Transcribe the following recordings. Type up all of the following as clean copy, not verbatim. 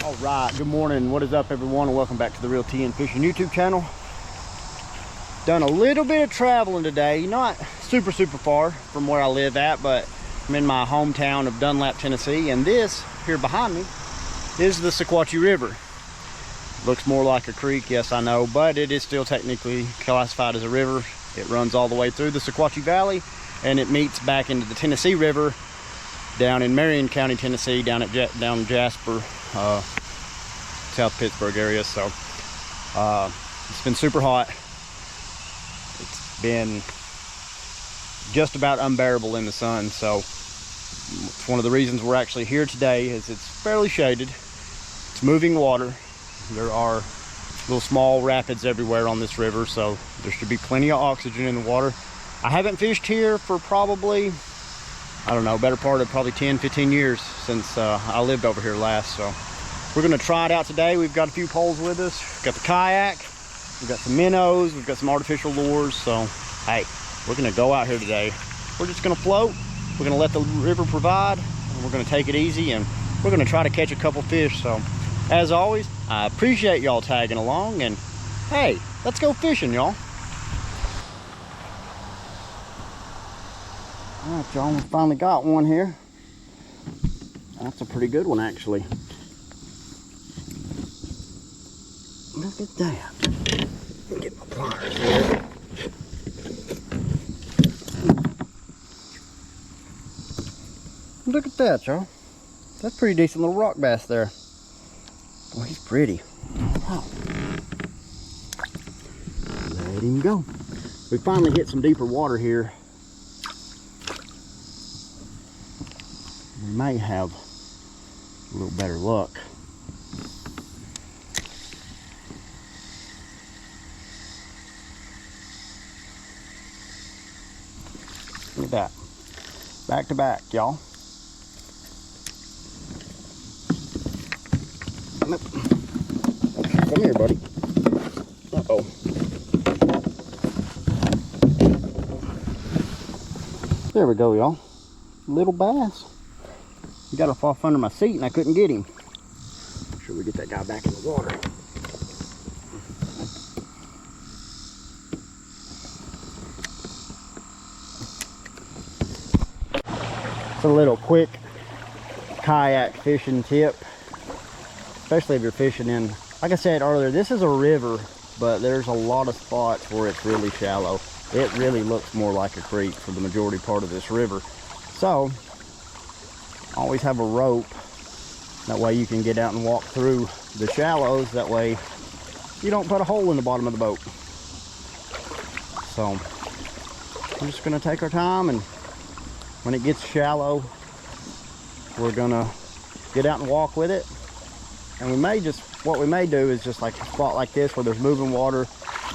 All right, good morning. What is up, everyone, and welcome back to the Real TN Fishing YouTube channel. Done a little bit of traveling today, not super far from where I live at, but I'm in my hometown of Dunlap, Tennessee, and this here behind me is the Sequatchie River. Looks more like a creek, yes I know, but it is still technically classified as a river. It runs all the way through the Sequatchie Valley, and it meets back into the Tennessee River down in Marion County, Tennessee, down in Jasper, South Pittsburgh area. So it's been super hot. It's been just about unbearable in the sun, so it's one of the reasons we're actually here today. Is it's fairly shaded, it's moving water, there are little small rapids everywhere on this river, so there should be plenty of oxygen in the water. I haven't fished here for probably, I don't know, better part of probably 10-15 years since I lived over here last. So we're gonna try it out today. We've got a few poles with us. We've got the kayak, we've got some minnows, we've got some artificial lures. So hey, we're gonna go out here today. We're just gonna float, we're gonna let the river provide, and we're gonna take it easy, and we're gonna try to catch a couple fish. So as always, I appreciate y'all tagging along, and hey, let's go fishing, y'all. All right, y'all, we finally got one here. That's a pretty good one, actually. Look at that. Let me get my pliers here. Look at that, y'all. That's a pretty decent little rock bass there. Boy, he's pretty. Wow. Let him go. We finally hit some deeper water here. We may have a little better luck. Look at that. Back to back, y'all. Come here, buddy. Uh-oh. There we go, y'all. Little bass. He got off under my seat and I couldn't get him. Make sure we get that guy back in the water. It's a little quick kayak fishing tip, especially if you're fishing in, like I said earlier, this is a river, but there's a lot of spots where it's really shallow. It really looks more like a creek for the majority part of this river. So always have a rope, that way you can get out and walk through the shallows, that way you don't put a hole in the bottom of the boat. So we're just gonna take our time, and when it gets shallow, we're gonna get out and walk with it. And we may just, what we may do is just like a spot like this where there's moving water,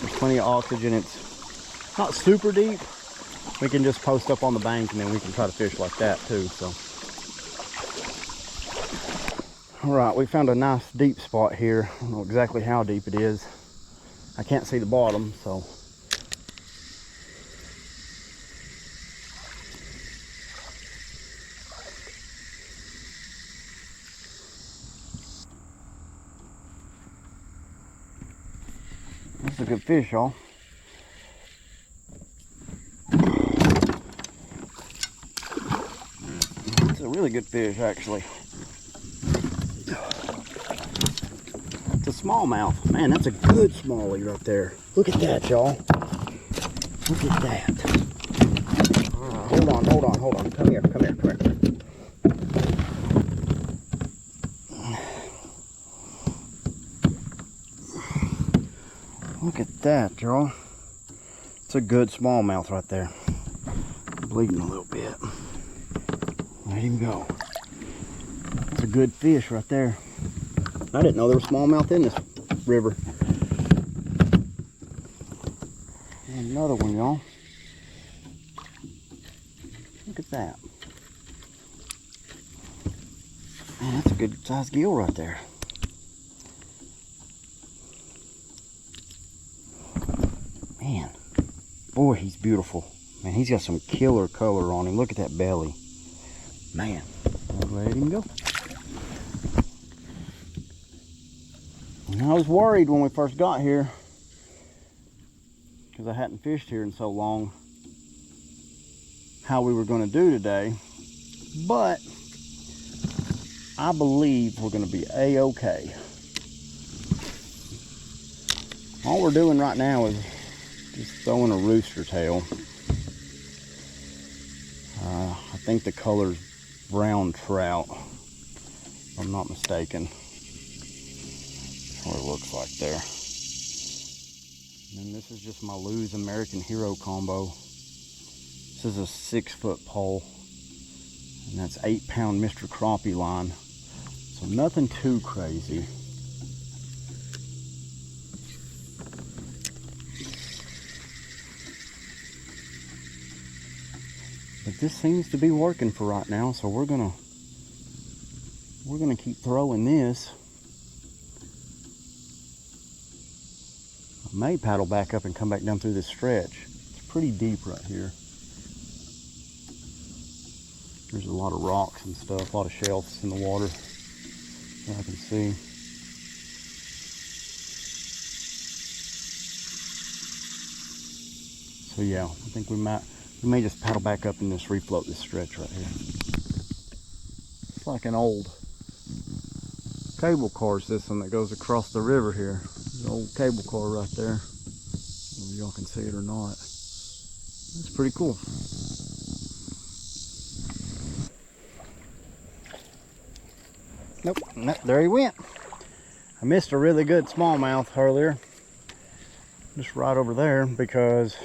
there's plenty of oxygen, it's not super deep, we can just post up on the bank and then we can try to fish like that too. So all right, we found a nice deep spot here. I don't know exactly how deep it is, I can't see the bottom, so that's a good fish, y'all. It's a really good fish, actually. It's a smallmouth. Man, that's a good smallie right there. Look at that, y'all. Look at that. Hold on. Come here. Look at that, y'all. It's a good smallmouth right there. Bleeding a little bit. Let him go. It's a good fish right there. I didn't know there was smallmouth in this river. And another one, y'all. Look at that. Man, that's a good sized gill right there. Man, boy, he's beautiful. Man, he's got some killer color on him. Look at that belly. Man, I'll let him go. And I was worried when we first got here, because I hadn't fished here in so long, how we were going to do today. But I believe we're going to be a-okay. All we're doing right now is just throwing a rooster tail. I think the color's brown trout, if I'm not mistaken. That's what it looks like there. And then this is just my Lew's American Hero combo. This is a 6-foot pole, and that's 8-pound Mr. Crappie line. So nothing too crazy. But this seems to be working for right now, so we're gonna keep throwing this. I may paddle back up and come back down through this stretch. It's pretty deep right here. There's a lot of rocks and stuff, a lot of shells in the water that I can see. So yeah, I think we may just paddle back up and just refloat this stretch right here. It's like an old cable car system that goes across the river here. There's an old cable car right there. Whether y'all can see it or not. It's pretty cool. Nope, there he went. I missed a really good smallmouth earlier. Just right over there because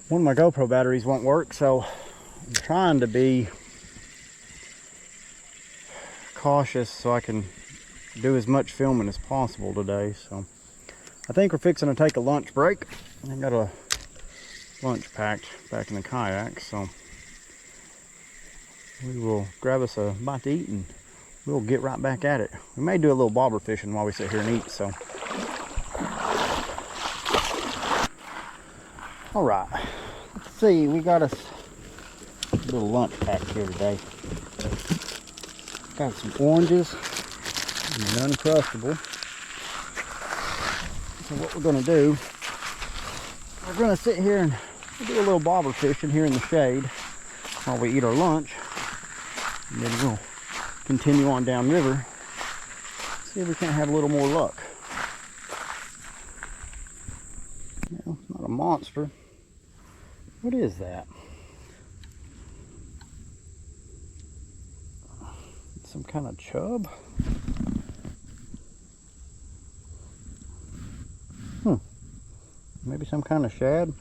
one of my GoPro batteries won't work, so I'm trying to be cautious so I can do as much filming as possible today. So I think we're fixing to take a lunch break. I got a lunch packed back in the kayak, so we will grab us a bite to eat and we'll get right back at it. We may do a little bobber fishing while we sit here and eat, so. All right, let's see, we got us a little lunch pack here today. Got some oranges and an Uncrustable. So what we're gonna do, we're gonna sit here and we'll do a little bobber fishing here in the shade while we eat our lunch. And then we'll continue on downriver, see if we can't have a little more luck. Well, not a monster. What is that? Some kind of chub? Maybe some kind of shad?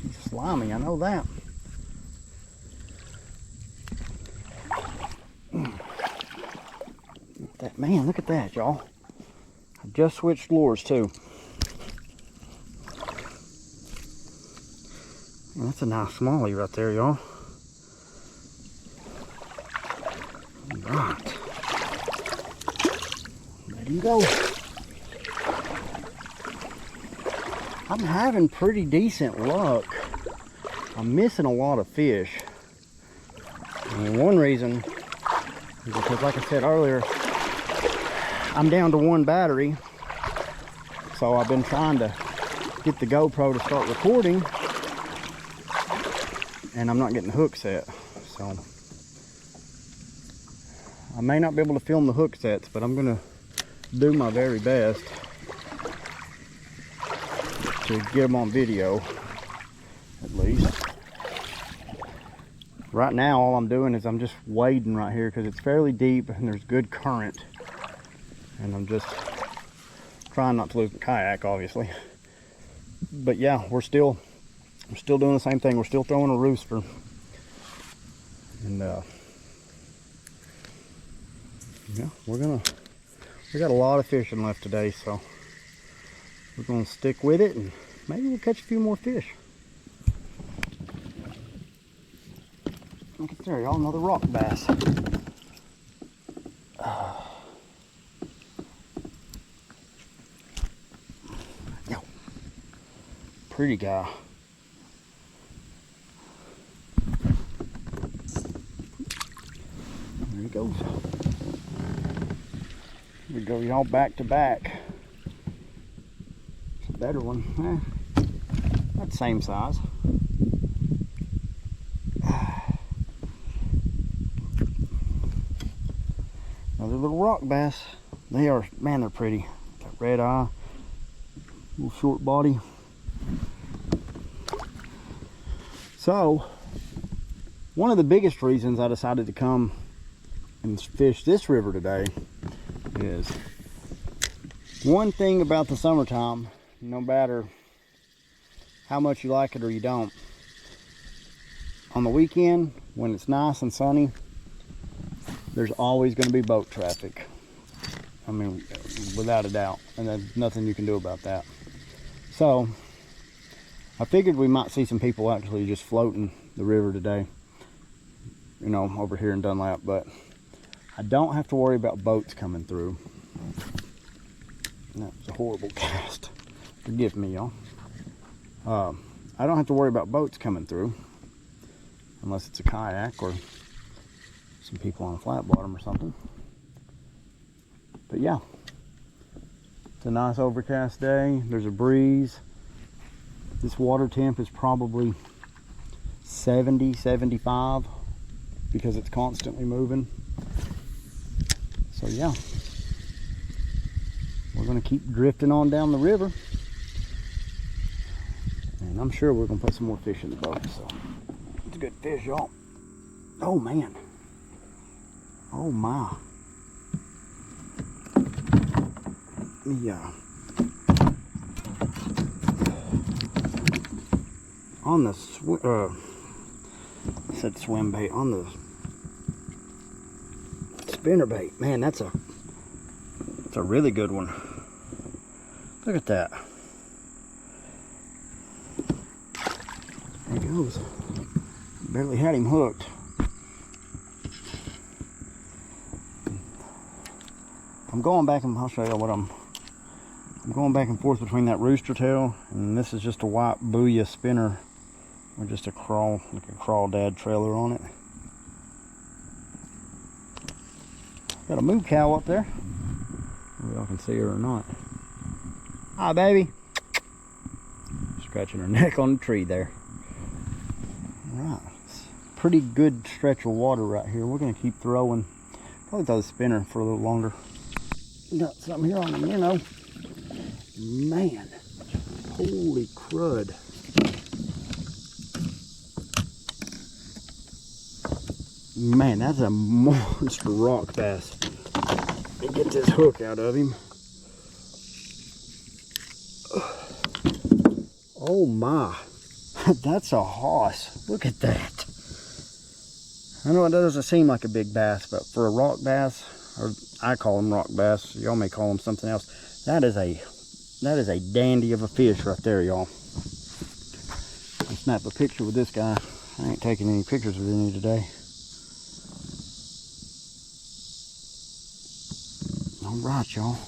He's slimy, I know that. Man, look at that, y'all. I just switched lures too. Well, that's a nice smallie right there, y'all. Right. Let him go. I'm having pretty decent luck. I'm missing a lot of fish. And one reason is because, like I said earlier, I'm down to one battery, so I've been trying to get the GoPro to start recording, and I'm not getting the hook set. So I may not be able to film the hook sets, but I'm gonna do my very best to get them on video, at least. Right now, all I'm doing is I'm just wading right here because it's fairly deep and there's good current. And I'm just trying not to lose the kayak, obviously. But yeah, we're still doing the same thing. We're still throwing a rooster. And yeah, we got a lot of fishing left today, so we're gonna stick with it and maybe we'll catch a few more fish. Look at there, y'all, another rock bass. Pretty guy. There he goes. We go y'all back to back. It's a better one. That's the same size. Another little rock bass. They are, man, they're pretty. Got red eye, little short body. So, one of the biggest reasons I decided to come and fish this river today is one thing about the summertime, no matter how much you like it or you don't, on the weekend when it's nice and sunny, there's always going to be boat traffic. I mean, without a doubt, and there's nothing you can do about that. So I figured we might see some people actually just floating the river today, you know, over here in Dunlap, but I don't have to worry about boats coming through. That was a horrible cast. Forgive me, y'all. I don't have to worry about boats coming through unless it's a kayak or some people on a flat bottom or something. But yeah, it's a nice overcast day. There's a breeze. This water temp is probably 70, 75 because it's constantly moving. So yeah, we're gonna keep drifting on down the river, and I'm sure we're gonna put some more fish in the boat. So it's a good fish, y'all. Oh man, oh my. Yeah. On the I said swim bait, on the spinner bait, man, that's a really good one. Look at that. There he goes. Barely had him hooked. I'm going back and I'll show you what I'm going back and forth between that rooster tail and this is just a white booyah spinner with just a crawl, like a crawdad trailer on it. Got a moo cow up there. Maybe y'all can see her or not. Hi, baby. Scratching her neck on the tree there. Alright, pretty good stretch of water right here. We're gonna keep throwing. Probably throw the spinner for a little longer. Got something here on the minnow. Man, holy crud. Man, that's a monster rock bass. Let me get this hook out of him. Oh my, that's a hoss. Look at that. I know it doesn't seem like a big bass, but for a rock bass, or I call them rock bass, y'all may call them something else, that is a dandy of a fish right there, y'all. I'll snap a picture with this guy. I ain't taking any pictures with any today. Alright, y'all.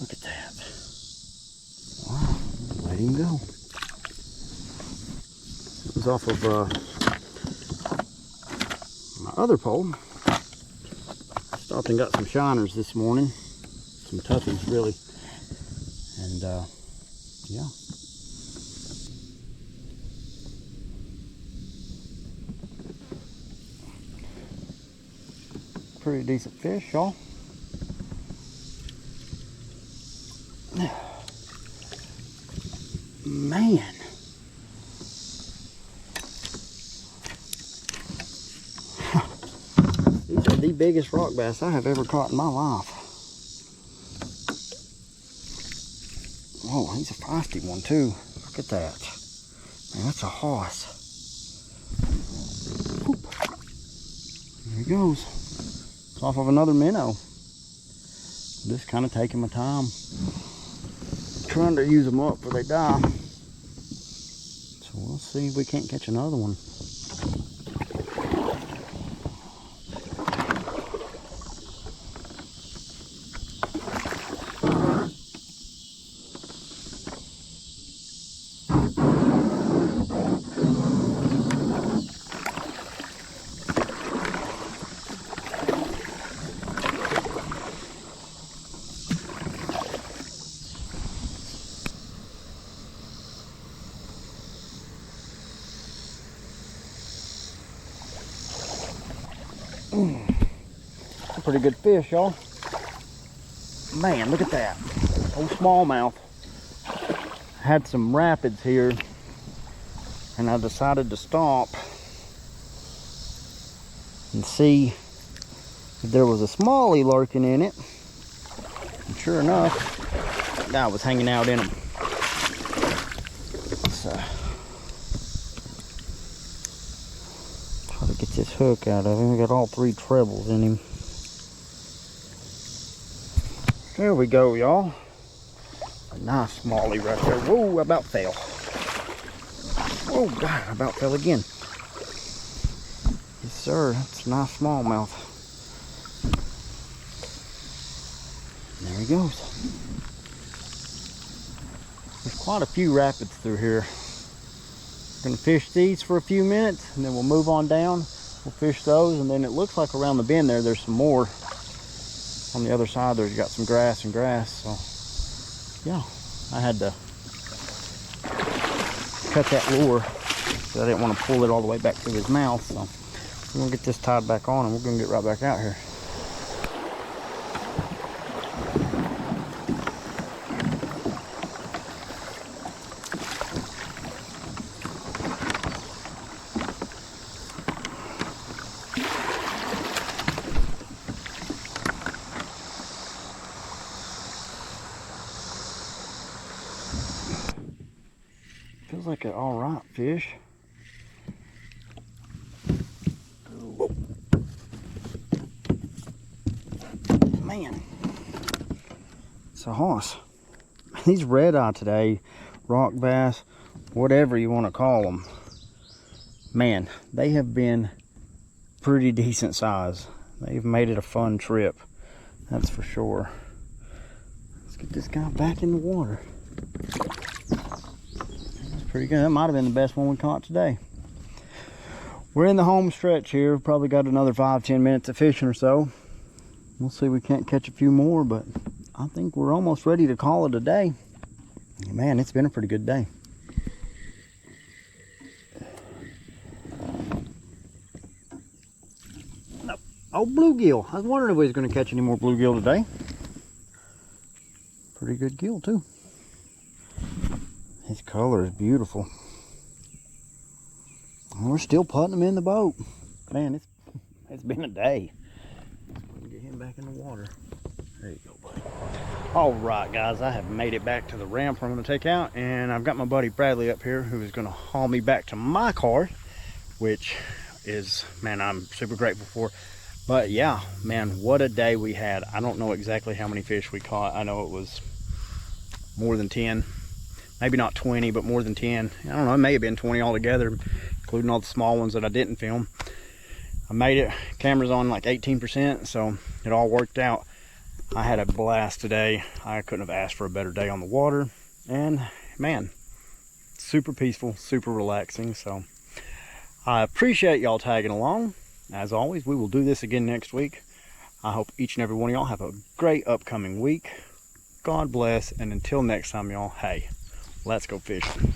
Look at that. Wow, let him go. It was off of my other pole. Stopped and got some shiners this morning. Some toughies, really. And yeah. Pretty decent fish, y'all. Man. These are the biggest rock bass I have ever caught in my life. Oh, he's a feisty one too. Look at that. Man, that's a hoss. Whoop. There he goes. It's off of another minnow. Just kind of taking my time. Trying to use them up before they die. So we'll see if we can't catch another one. A pretty good fish, y'all. Man, look at that. Old smallmouth. Had some rapids here, and I decided to stop and see if there was a smallie lurking in it. And sure enough, that guy was hanging out in them. So, try to get this hook out of him. We got all 3 trebles in him. There we go, y'all. A nice smallie right there. Whoa, I about fell. Oh God, I about fell again. Yes, sir. That's a nice smallmouth. There he goes. There's quite a few rapids through here. We're gonna fish these for a few minutes, and then we'll move on down. We'll fish those, and then it looks like around the bend there's some more. On the other side, there's got some grass and grass. So, yeah, I had to cut that lure because I didn't want to pull it all the way back to his mouth. So, we're gonna get this tied back on, and we're gonna get right back out here. Feels like an all right fish. Man, it's a hoss. These red eye today, rock bass, whatever you want to call them, man, they have been pretty decent size. They've made it a fun trip, that's for sure. Let's get this guy back in the water. Pretty good. That might have been the best one we caught today. We're in the home stretch here. We've probably got another 5-10 minutes of fishing or so. We'll see if we can't catch a few more, but I think we're almost ready to call it a day. Man, it's been a pretty good day. Oh, bluegill. I was wondering if we was going to catch any more bluegill today. Pretty good gill too. His color is beautiful. And we're still putting them in the boat. Man, it's been a day. Let's get him back in the water. There you go, buddy. All right, guys, I have made it back to the ramp I'm going to take out, and I've got my buddy Bradley up here who is going to haul me back to my car, which is, man, I'm super grateful for. But yeah, man, what a day we had. I don't know exactly how many fish we caught. I know it was more than 10. Maybe not 20, but more than 10. I don't know, it may have been 20 altogether, including all the small ones that I didn't film. I made it, camera's on like 18%, so it all worked out. I had a blast today. I couldn't have asked for a better day on the water. And man, super peaceful, super relaxing. So I appreciate y'all tagging along. As always, we will do this again next week. I hope each and every one of y'all have a great upcoming week. God bless, and until next time, y'all, hey, let's go fishing.